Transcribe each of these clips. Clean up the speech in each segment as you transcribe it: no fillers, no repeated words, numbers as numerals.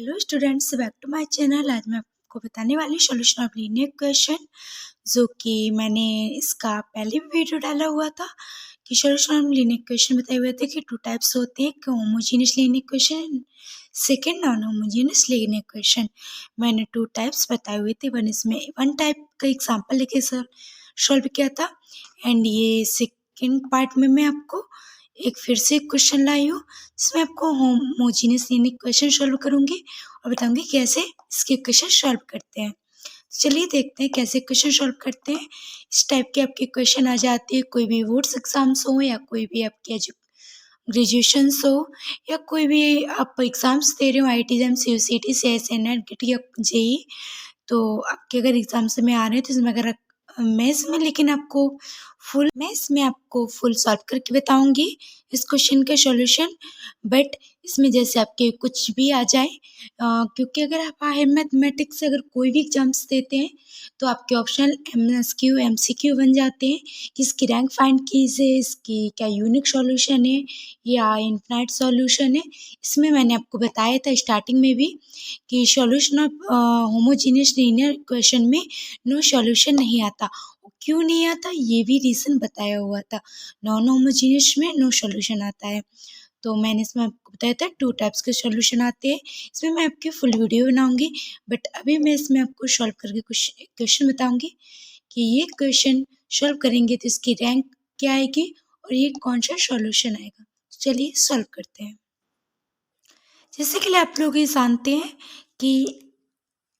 Hello students, back to my channel. आज मैं आपको बताने वाली सॉल्यूशन ऑफ लीनियर क्वेश्चन, जो कि मैंने इसका पहले भी वीडियो डाला हुआ था कि सॉल्यूशन ऑफ लीनियर क्वेश्चन बताए हुए थे कि टू टाइप्स होते हैं, एक homogeneous linear question, second non homogeneous linear question. मैंने टू टाइप्स बताए हुए थे। वन टाइप का एग्जाम्पल लेके सॉल्व किया था, एंड ये सेकेंड पार्ट में मैं आपको एक फिर से क्वेश्चन लाई हूँ जिसमें आपको होमोजीनियस लीनियर क्वेश्चन सॉल्व करूँगी और बताऊँगी कैसे इसके क्वेश्चन सॉल्व करते हैं। तो चलिए देखते हैं कैसे क्वेश्चन सॉल्व करते हैं। इस टाइप के आपके क्वेश्चन आ जाते हैं, कोई भी बोर्ड्स एग्जाम्स हो या कोई भी आपके ग्रेजुएशंस हो या कोई भी आप एग्ज़ाम्स दे रहे हो, IIT exam, CUCT, CSE, NET या JEE। तो आपके अगर एग्ज़ाम्स में आ रहे हैं तो इसमें अगर मैथ्स में, लेकिन आपको फुल सॉल्व करके बताऊंगी इस क्वेश्चन का सॉल्यूशन। बट इसमें जैसे आपके कुछ भी आ जाए, क्योंकि अगर आप हायर मैथमेटिक्स से अगर कोई भी एग्जाम्स देते हैं तो आपके ऑप्शनल MSQ MCQ बन जाते हैं कि इसकी रैंक फाइंड कीजिए, इसकी क्या यूनिक सॉल्यूशन है या इनफाइनाइट सॉल्यूशन है। इसमें मैंने आपको बताया था स्टार्टिंग में भी कि solution of homogeneous linear equation में नो सॉल्यूशन नहीं आता। क्यों नहीं आता ये भी रीज़न बताया हुआ था। नॉन होमोजीनियस में नो सॉल्यूशन आता है। तो मैंने इसमें आपको बताया था टू टाइप्स के सॉल्यूशन आते हैं। इसमें मैं आपकी फुल वीडियो बनाऊंगी, बट अभी मैं इसमें आपको सॉल्व करके कुछ क्वेश्चन बताऊंगी कि ये क्वेश्चन सॉल्व करेंगे तो इसकी रैंक क्या आएगी और ये कौन सा सॉल्यूशन आएगा। तो चलिए सॉल्व करते हैं। जैसे कि आप लोग ये जानते हैं कि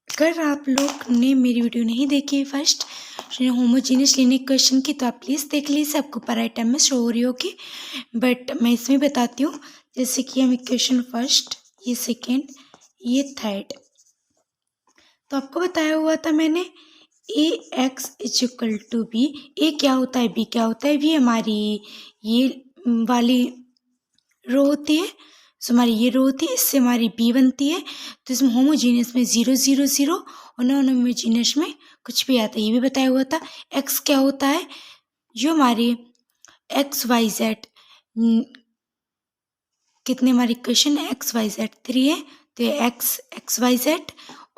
अगर आप लोग ने मेरी वीडियो नहीं देखी है फर्स्ट होमोजीनियस लीनियर क्वेश्चन की, तो आप प्लीज़ देख लीजिए, आपको राइट टाइम में शो हो रही होगी। बट मैं इसमें बताती हूँ, जैसे कि हम इक्वेशन फर्स्ट, ये सेकेंड, ये थर्ड, तो आपको बताया हुआ था मैंने AX = B। ए क्या होता है, B क्या होता है। भी हमारी ये वाली रो होती है, सो हमारी ये रो होती है, इससे हमारी B बनती है। तो इसमें होमोजीनियस में 0 0 0 और नॉन होमोजीनियस में कुछ भी आता है, ये भी बताया हुआ था। X क्या होता है, जो हमारी XYZ कितने हमारी इक्वेशन XYZ 3 है, तो ये XYZ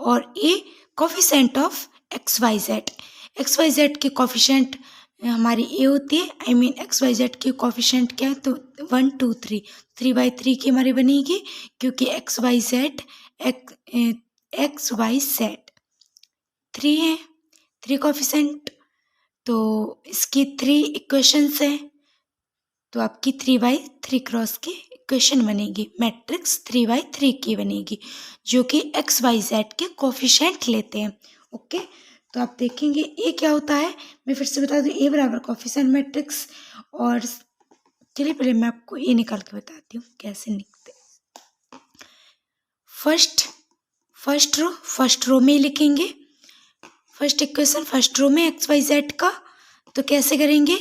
और ए कोफिशिएंट ऑफ XYZ के कोफिशिएंट हमारी ए होती है। आई मीन XYZ के कोफिशिएंट क्या है, तो 1 2 3 3/3 की हमारी बनेगी, क्योंकि XYZ 3 है, 3 कोफिशिएंट, तो इसकी 3 इक्वेशंस हैं। तो आपकी 3/3 क्रॉस की इक्वेशन बनेगी, मैट्रिक्स 3/3 की बनेगी, जो कि XYZ के कोफिशिएंट लेते हैं। ओके, तो आप देखेंगे ए क्या होता है, मैं फिर से बता दूं, ए बराबर कोफिशिएंट मैट्रिक्स। और चलिए पहले मैं आपको ए निकाल के बताती हूँ कैसे निकलते। फर्स्ट रो में लिखेंगे, फर्स्ट इक्वेशन फर्स्ट रो में XYZ का, तो कैसे करेंगे,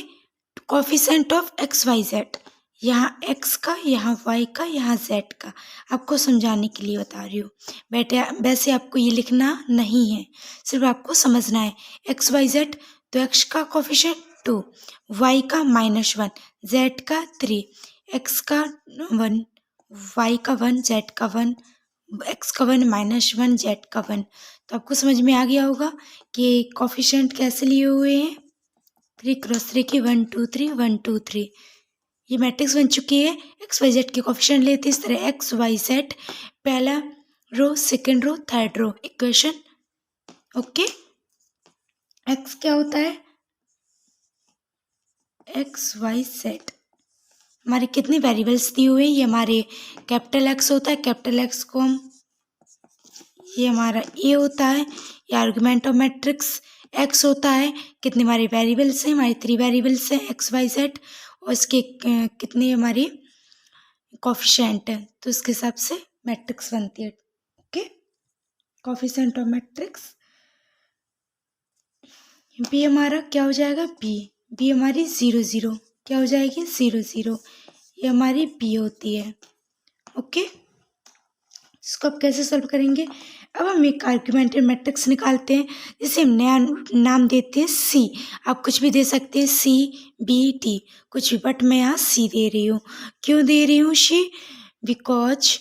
कोफिशिएंट ऑफ XYZ, यहाँ X का, यहाँ Y का, यहाँ Z का, आपको समझाने के लिए बता रही हूँ। वैसे आपको ये लिखना नहीं है, सिर्फ आपको समझना है। XYZ, तो X का कोफिशिएंट 2, Y का -1, Z का 3, X का 1, Y का 1, Z का 1, X का 1 -1, Z का 1। तो आपको समझ में आ गया होगा कि कोफिशिएंट कैसे लिए हुए हैं, 3 क्रॉस 3 की 1 2 3 1 2 3। ये मैट्रिक्स बन चुकी है। XYZ के कोफिशिएंट लेते इस तरह XYZ, पहला row, second row, third row, equation. Okay, X क्या होता है, XYZ हमारे कितने वेरिएबल्स दिए हुए हैं, ये हमारे कैपिटल X होता है, कैपिटल X को हम, ये हमारा ए होता है, ये आर्गुमेंट ऑफ मैट्रिक्स। X होता है, कितने हमारे वेरिएबल्स हैं, हमारे 3 वेरिएबल्स हैं XYZ, और इसके कितनी हमारी कोफिशिएंट है, तो इसके हिसाब से मैट्रिक्स बनती है। Okay, coefficient of matrix B हमारा क्या हो जाएगा, बी हमारी 0 0 क्या हो जाएगी, 0 0, ये हमारी बी होती है। ओके, इसको आप कैसे सॉल्व करेंगे, अब हम एक आर्गुमेंटेड मैट्रिक्स निकालते हैं, जिसे हम नया नाम देते हैं सी। आप कुछ भी दे सकते हैं, CBD कुछ भी, बट मैं यहाँ सी दे रही हूँ। क्यों दे रही हूँ सी, बिकॉज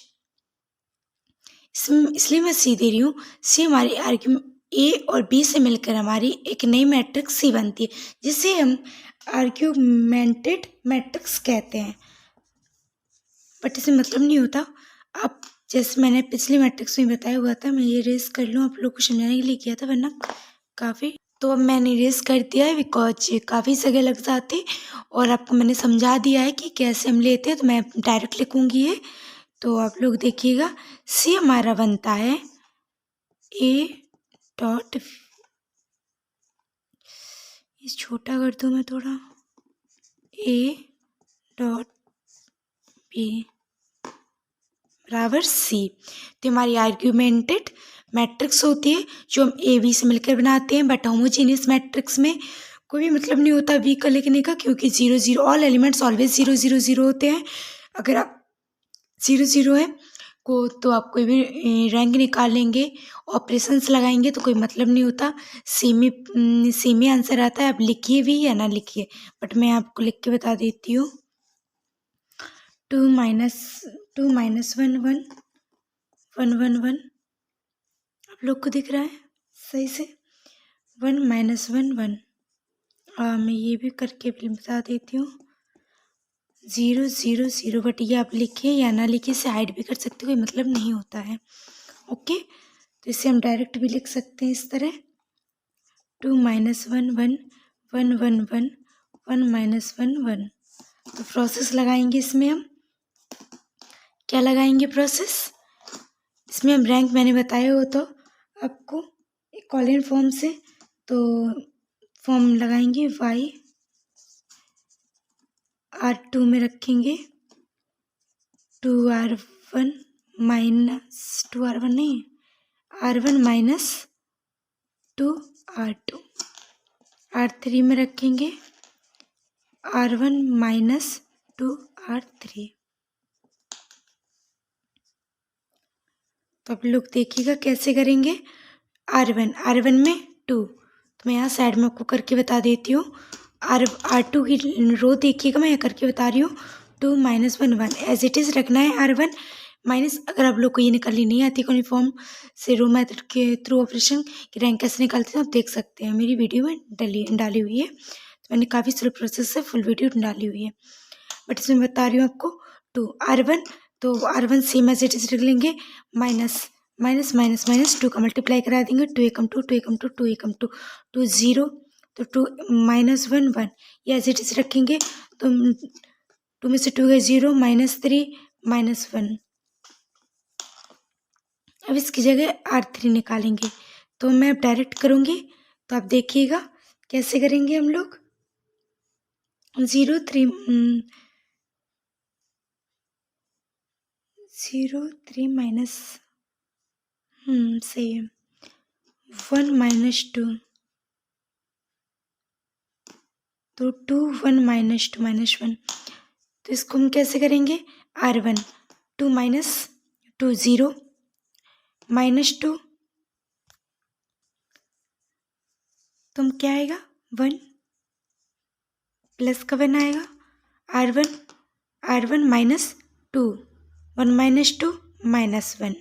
इसलिए मैं सी दे रही हूँ। सी हमारी आर्ग्यूमेंट ए और बी से मिलकर हमारी एक नई मैट्रिक्स सी बनती है, जिसे हम आर्ग्यूमेंटेड मैट्रिक्स कहते हैं। बट इसे मतलब नहीं होता। आप जैसे मैंने पिछली मैट्रिक्स में बताया हुआ था, मैं ये रेस कर लूँ, आप लोग को समझाने के लिए किया था, वरना काफ़ी तो अब मैंने रेस कर दिया है बिकॉज काफ़ी जगह लग जाते, और आपको मैंने समझा दिया है कि कैसे हम लेते हैं, तो मैं डायरेक्ट लिखूँगी ये। तो आप लोग देखिएगा, सी हमारा बनता है ए डॉट, ये छोटा कर दूँ मैं थोड़ा, ए डॉट बी बराबर सी। तो हमारी आर्ग्यूमेंटेड मैट्रिक्स होती है जो हम ए बी से मिलकर बनाते हैं। बट होमोजीनियस मैट्रिक्स में कोई भी मतलब नहीं होता बी का लिखने का, क्योंकि 0 0 ऑल एलिमेंट्स ऑलवेज 0 0 0 होते हैं। अगर आप 0 0 है को तो आप कोई भी रैंक निकाल लेंगे, ऑपरेशंस लगाएंगे तो कोई मतलब नहीं होता। सेमी आंसर आता है, आप लिखिए भी या ना लिखिए, बट मैं आपको लिख के बता देती हूँ। 2 माइनस 1 1 1 1 1, आप लोग को दिख रहा है सही से? 1 माइनस 1 1, मैं ये भी करके भी बता देती हूँ। 0 0 0, बट ये आप लिखिए या ना लिखिए, इसे हाइड भी कर सकते, कोई मतलब नहीं होता है। ओके, तो इसे हम डायरेक्ट भी लिख सकते हैं इस तरह। 2 माइनस 1 1 1 1 1 1 माइनस 1 1। तो प्रोसेस लगाएंगे इसमें हम, क्या लगाएंगे प्रोसेस? इसमें हम रैंक मैंने बताया हो तो आपको एक कॉलन फॉर्म से, तो फॉर्म लगाएंगे y R2 में रखेंगे 2R1 माइनस 2R1 नहीं, R1 माइनस 2R2, R3 में रखेंगे R1 माइनस 2R3। तो आप लोग देखिएगा कैसे करेंगे। R1 में 2, तो मैं यहाँ साइड में आपको करके बता देती हूँ। R2 की रो देखिएगा, मैं यहाँ करके बता रही हूँ। 2 माइनस 1 1 एज इट इज़ रखना है। R1 माइनस, अगर आप लोग को ये निकालनी नहीं आती यूनिफॉर्म से रो मेथड के थ्रू ऑपरेशन की रैंक कैसे निकालते हैं, आप देख सकते हैं, मेरी वीडियो में डाली हुई है। तो मैंने काफ़ी स्लो प्रोसेस से फुल वीडियो डाली हुई है, बट इसमें बता रही हूँ आपको। 2 R1, तो R1 same as it is रख लेंगे, माइनस माइनस माइनस माइनस 2 का मल्टीप्लाई करा देंगे, 2 एकम 2 2 एकम 2 2 एकम 2 2 0, तो 2 माइनस 1 1, ये एज इट इज़ रखेंगे। तो 2 में से 2 गए 0, माइनस 3 माइनस 1। अब इसकी जगह R3 निकालेंगे, तो मैं अब डायरेक्ट करूँगी, तो आप देखिएगा कैसे करेंगे हम लोग। 0 3 0 3 माइनस सही है, 1 माइनस 2, तो 2 1 माइनस 2 माइनस 1। तो इसको हम कैसे करेंगे? R1 2 माइनस 2 0 माइनस 2, तो क्या आएगा 1 प्लस का 1 आएगा। R1 माइनस 2, 1 माइनस 2 माइनस 1,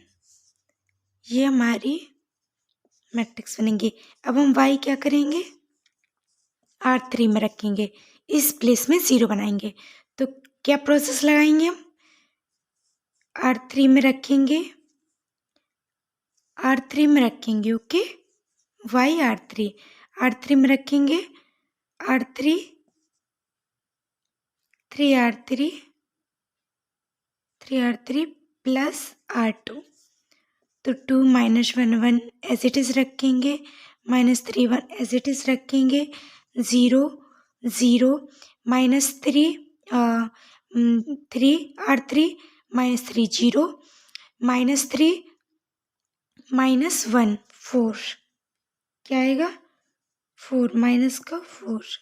ये हमारी मैट्रिक्स बनेंगी। अब हम y क्या करेंगे? R3 में रखेंगे, इस प्लेस में 0 बनाएंगे। तो क्या प्रोसेस लगाएंगे हम? R3 में रखेंगे, R3 में रखेंगे, ओके, y R3 में रखेंगे, R3 3R3 प्लस R2, तो 2 माइनस 1 1 एज इट इज़ रखेंगे, माइनस 3 1 एज इट इज़ रखेंगे, 0 0 minus 3 R3 minus 3 0 minus 3 minus 1 4, क्या आएगा? 4 माइनस का 4।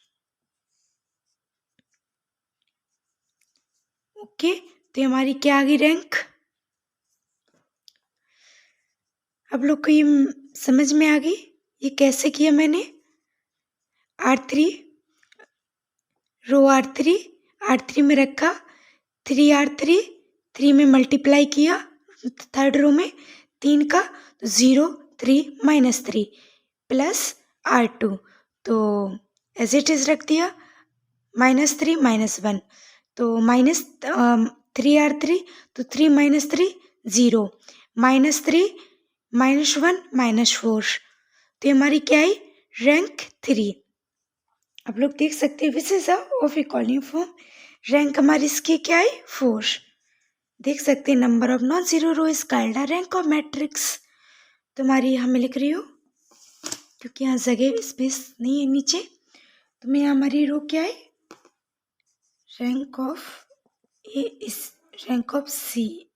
ओके, तो हमारी क्या आ गई रैंक? आप लोग को ये समझ में आ गई ये कैसे किया मैंने? R3 रो R3 में रखा, 3R3 3 में मल्टीप्लाई किया थर्ड रो में, 3 का, तो 0 3 -3 प्लस R2, तो एज इट इज़ रख दिया, -3 -1, तो -3R3, तो 3 -3 0, -3 -1 -4, तो ये हमारी क्या है, रैंक 3। आप लोग देख सकते हैं which is of a column form, rank हमारी इसकी क्या है, 4। देख सकते हैं number of non zero row is called a rank of matrix. तो हमारी यहाँ मैं लिख रही हूँ क्योंकि यहाँ जगह स्पेस नहीं है नीचे, तो मैं यहाँ हमारी रो क्या है, रैंक ऑफ ए इस रैंक ऑफ सी,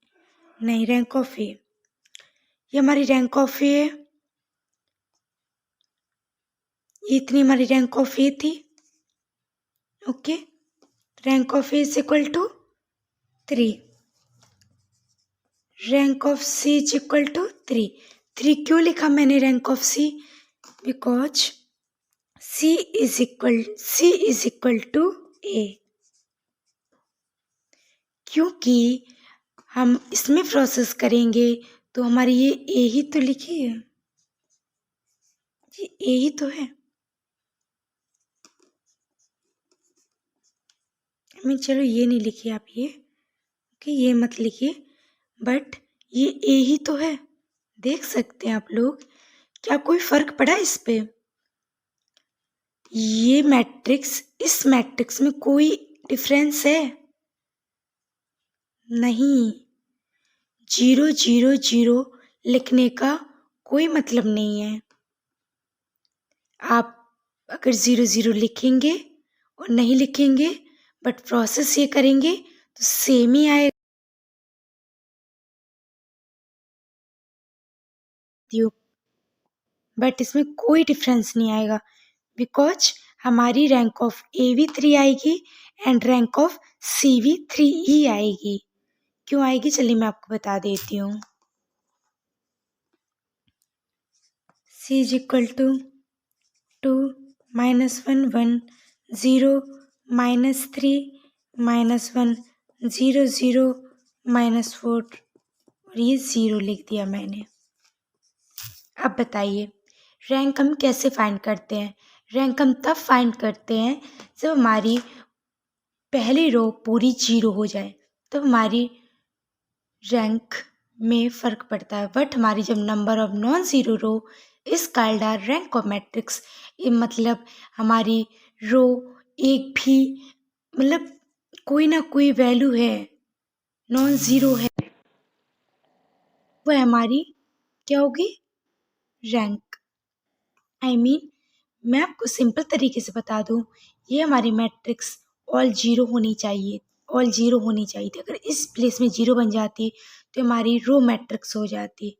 नहीं रैंक ऑफ ए, ये हमारी रैंक ऑफ ए है, ये इतनी हमारी रैंक ऑफ ए थी। Okay, rank of A is equal to 3, rank of C is equal to 3। 3 क्यों लिखा मैंने rank of C, because C is equal to A, क्योंकि हम इसमें प्रोसेस करेंगे तो हमारी ये ए ही तो लिखी है, ये ए ही तो है। चलो ये नहीं लिखिए आप, ये कि ये मत लिखिए, बट ये ए ही तो है। देख सकते हैं आप लोग, क्या कोई फर्क पड़ा इस पे, ये मैट्रिक्स इस मैट्रिक्स में कोई डिफरेंस है नहीं, 0 0 0 लिखने का कोई मतलब नहीं है। आप अगर 0 0 लिखेंगे और नहीं लिखेंगे बट प्रोसेस ये करेंगे तो सेम ही आएगा। बट इसमें कोई डिफरेंस नहीं आएगा, बिकॉज हमारी रैंक ऑफ ए भी 3 आएगी एंड रैंक ऑफ सी भी 3 ही आएगी। क्यों आएगी, चलिए मैं आपको बता देती हूँ। C इज इक्वल टू 2 -1 1 0 -3 -1 0 0 -4, और ये 0 लिख दिया मैंने। अब बताइए रैंक हम कैसे फाइंड करते हैं, रैंक हम तब फाइंड करते हैं जब हमारी पहली रो पूरी 0 हो जाए, तो हमारी रैंक में फ़र्क पड़ता है। बट हमारी जब number of non zero row is called are rank of matrix, ये मतलब हमारी रो एक भी मतलब कोई ना कोई वैल्यू है, नॉन ज़ीरो है, वह हमारी क्या होगी, रैंक। मैं आपको सिंपल तरीके से बता दूं, ये हमारी मैट्रिक्स ऑल जीरो होनी चाहिए, ऑल जीरो होनी चाहिए थी। अगर इस प्लेस में जीरो बन जाती तो हमारी रो मैट्रिक्स हो जाती,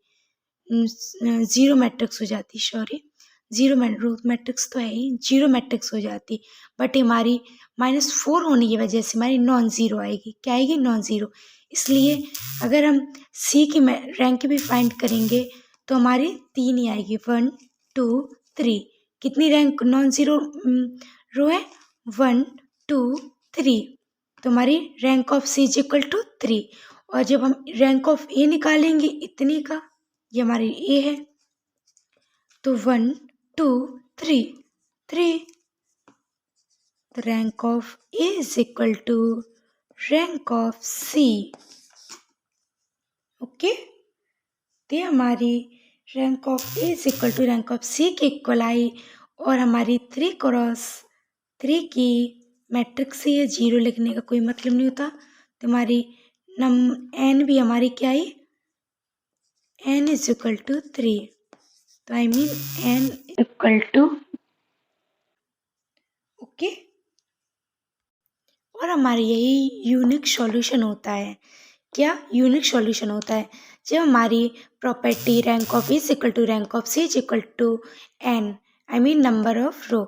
जीरो मैट्रिक्स हो जाती, सॉरी रो मैट्रिक्स तो है ही, जीरो मैट्रिक्स हो जाती। बट हमारी -4 होने की वजह से हमारी नॉन ज़ीरो आएगी, क्या आएगी, नॉन ज़ीरो। इसलिए अगर हम सी की रैंक भी फाइंड करेंगे तो हमारी 3 ही आएगी, 1 2 3। कितनी रैंक नॉन ज़ीरो रो है, 1 2 3, तो हमारी rank of C is equal to 3। और जब हम रैंक ऑफ ए निकालेंगे इतने का, ये हमारी ए है, तो 1 2 3 3, rank of A is equal to rank of C. Okay, तो हमारी rank of A is equal to rank of C के इक्वल आई, और हमारी 3x3 की मैट्रिक्स ही है, 0 लिखने का कोई मतलब नहीं होता। तो हमारी एन भी हमारी क्या है, n इज इक्वल टू 3, तो n इक्वल टू, ओके। और हमारा यही यूनिक सॉल्यूशन होता है, क्या यूनिक सॉल्यूशन होता है, जब हमारी property rank of is equal to rank of C is equal to n, number of row,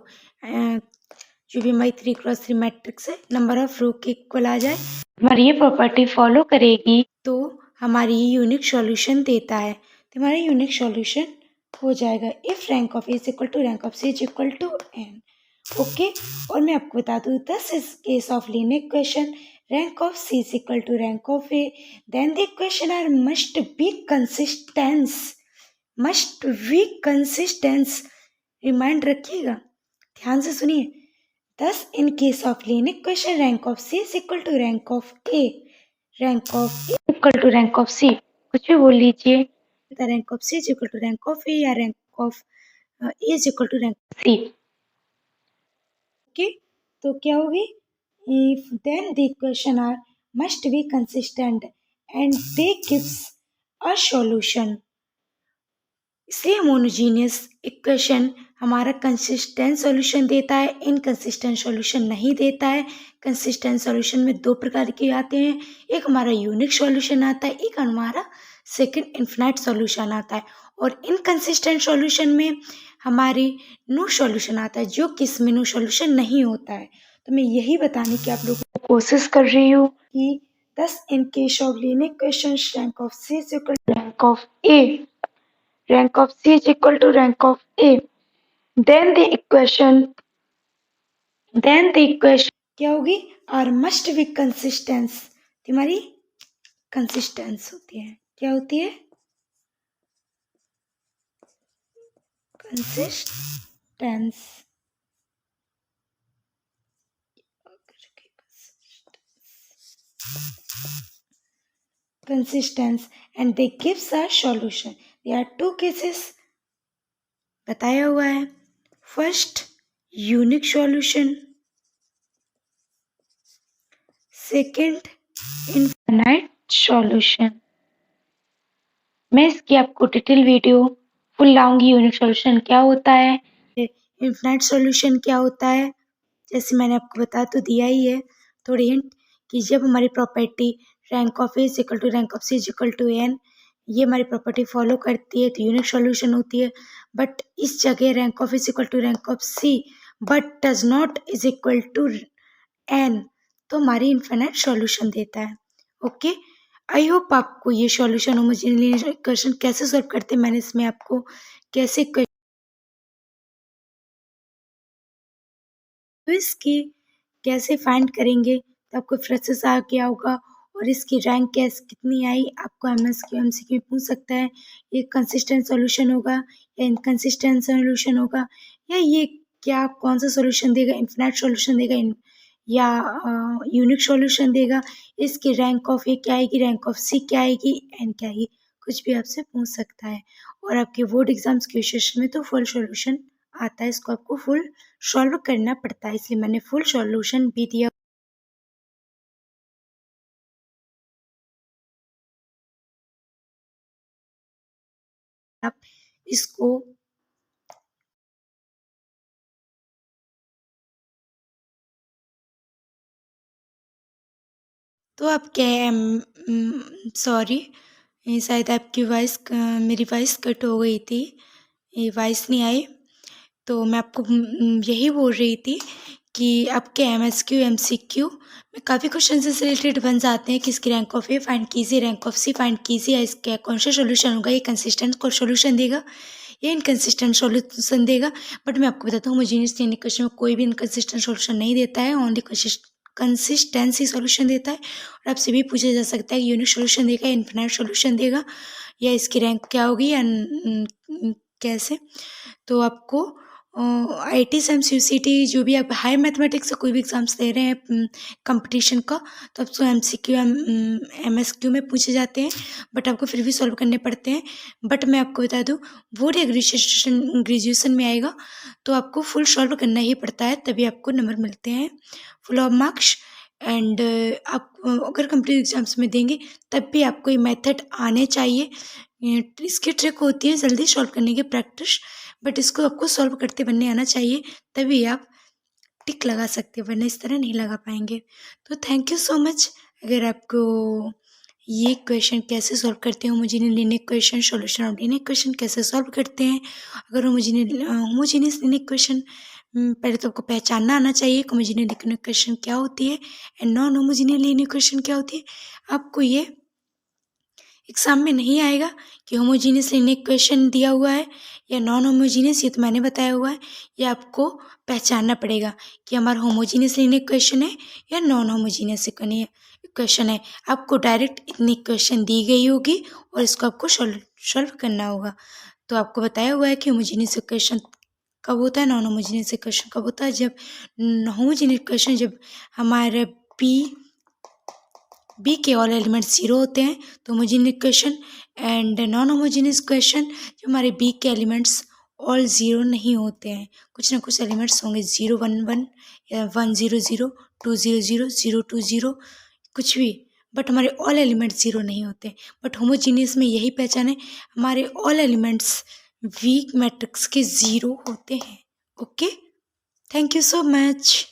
जो भी हमारी 3x3 मैट्रिक्स है, नंबर ऑफ रो के इक्वल आ जाए, हमारी ये प्रॉपर्टी फॉलो करेगी तो हमारी यूनिक सॉल्यूशन देता है। तो हमारा यूनिक सॉल्यूशन हो जाएगा if rank of A is equal to rank of C is equal to n। Okay, और मैं आपको बता दूँ, this is case of linear equation rank of C is equal to rank of A, then the equation are must be consistence, must be consistence, remind रखिएगा, ध्यान से सुनिए। Thus, in case of linear equation, rank of C is equal to rank of A. Rank of A equal to rank of C. कुछ भी बोल लीजिए। The rank of C is equal to rank of A या rank of A is equal to rank of C. Okay, तो क्या होगी? If then the equation are must be consistent and they gives a solution. इसलिए homogeneous equation हमारा consistent solution देता है, inconsistent solution नहीं देता है। कंसिस्टेंट सॉल्यूशन में दो प्रकार के आते हैं, एक हमारा यूनिक सॉल्यूशन आता है, एक हमारा सेकंड इन्फिनाइट सॉल्यूशन आता है। और इनकंसिस्टेंट सॉल्यूशन में हमारी नो सॉल्यूशन आता है, जो कि इसमें नो सॉल्यूशन नहीं होता है। तो मैं यही बताने की आप लोगों को कोशिश कर रही हूँ कि thus in case of linear equations rank of C is equal to rank of A, rank of C is equal to rank of A, then the equation क्या होगी? आर मस्ट बी कंसिस्टेंस, तुम्हारी consistence होती है, क्या होती है? Consistence. Consistence and they gives a solution. There are two cases बताया हुआ है। First unique solution, second infinite solution. मैं इसकी आपको डिटेल वीडियो फुल लाऊंगी। यूनिक सॉल्यूशन क्या होता है, इनफाइनाइट सॉल्यूशन क्या होता है, जैसे मैंने आपको बता तो दिया ही है थोड़ी हिंट कि जब हमारी property rank of A is equal to rank of C is equal to n, ये हमारी प्रॉपर्टी फॉलो करती है तो यूनिक सॉल्यूशन होती है। बट इस जगह rank of is equal to rank of C but does not is equal to n, तो हमारी इनफाइनाइट सॉल्यूशन देता है। ओके, आई होप आपको ये सॉल्यूशन होमोजेनियस इक्वेशन कैसे सॉल्व करते हैं, मैंने इसमें आपको कैसे तो इसकी कैसे फाइंड करेंगे तो आपको फ्रेशेस आ गया होगा। और इसकी रैंक कैसे कितनी आई आपको एमएसक्यू एमसीक्यू पूछ सकता है। ये कंसिस्टेंट सॉल्यूशन होगा या इनकंसिस्टेंट सॉल्यूशन होगा, या ये क्या कौन सा सॉल्यूशन देगा, इनफिनाइट सॉल्यूशन देगा या यूनिक सॉल्यूशन देगा। इसकी रैंक ऑफ ए क्या आएगी, रैंक ऑफ सी क्या आएगी, एन क्या आएगी, कुछ भी आपसे पूछ सकता है। और आपके बोर्ड एग्जाम्स के सेशन में तो फुल सॉल्यूशन आता है, इसको आपको फुल सॉल्व करना पड़ता है, इसलिए मैंने फुल सॉल्यूशन भी दिया। आप इसको तो आप क्या सॉरी, शायद आपकी वॉइस मेरी वॉइस कट हो गई थी, ये वॉइस नहीं आई। तो मैं आपको यही बोल रही थी कि आपके एमएसक्यू एमसीक्यू में काफ़ी क्वेश्चन से रिलेटेड बन जाते हैं कि इसकी रैंक ऑफ ए फाइंड कीजिए, रैंक ऑफ सी फाइंड कीजिए, इसका कौन सा सॉल्यूशन होगा, ये कंसिस्टेंट को सॉल्यूशन देगा या इनकंसिस्टेंट सॉल्यूशन देगा। बट मैं आपको बताता हूँ होमोजेनियस लिनियर इक्वेशन में कोई भी इनकंसिस्टेंट सॉल्यूशन नहीं देता है, ओनली कंसिस्टेंसी सॉल्यूशन देता है। और आपसे भी पूछा जा सकता है यूनिक सॉल्यूशन देगा, इनफिनाइट सॉल्यूशन देगा, या इसकी रैंक क्या होगी या कैसे। तो आपको आईटी एमसीक्यू जो भी आप हाई मैथमेटिक्स से कोई भी एग्जाम्स दे रहे हैं कंपटीशन का, तो आपको एमसीक्यू एमएसक्यू में पूछे जाते हैं, बट आपको फिर भी सॉल्व करने पड़ते हैं। बट मैं आपको बता दूं बोर्ड या ग्रेजुएशन में आएगा तो आपको फुल सॉल्व करना ही पड़ता है, तभी आपको नंबर मिलते हैं फुल ऑफ मार्क्स। एंड आप अगर कंप्लीट एग्जाम्स में देंगे तब भी आपको ये मेथड आने चाहिए। इसकी ट्रिक होती है जल्दी सॉल्व करने की प्रैक्टिस, बट इसको आपको सॉल्व करते बनने आना चाहिए, तभी आप टिक लगा सकते हैं, वरना इस तरह नहीं लगा पाएंगे। तो थैंक यू सो मच। अगर आपको ये क्वेश्चन कैसे सॉल्व करते हैं, homogeneous linear equation, solution of linear equation कैसे सॉल्व करते हैं, अगर होमोजेनियस लीनियर इक्वेशन पहले तो आपको पहचानना आना चाहिए होमोजेनियस लीनियर इक्वेशन क्या होती है and non homogeneous linear equation क्या होती है। आपको ये एग्ज़ाम में नहीं आएगा कि होमोजीनियस लीनियर इक्वेशन दिया हुआ है या नॉन होमोजीनियस, ये तो मैंने बताया हुआ है। ये आपको पहचानना पड़ेगा कि हमारा होमोजीनियस लीनियर इक्वेशन है या नॉन होमोजीनियस इक्वेशन है। आपको डायरेक्ट इतनी इक्वेशन दी गई होगी और इसको आपको सॉल्व करना होगा। तो आपको बताया हुआ है कि होमोजीनियस इक्वेशन कब होता है, नॉन होमोजीनियस इक्वेशन कब होता है। जब होमोजीनियस इक्वेशन, जब हमारे बी के ऑल एलिमेंट्स 0 होते हैं तो homogeneous equation, and non homogeneous equation जो हमारे बी के एलिमेंट्स ऑल 0 नहीं होते हैं, कुछ ना कुछ एलिमेंट्स होंगे 0 1 1 या 1 0 0 2 0 0 0 2 0 कुछ भी, बट हमारे ऑल एलिमेंट्स 0 नहीं होते। बट होमोजीनियस में यही पहचान है, हमारे ऑल एलिमेंट्स वीक मैट्रिक्स के 0 होते हैं। Okay, thank you so much.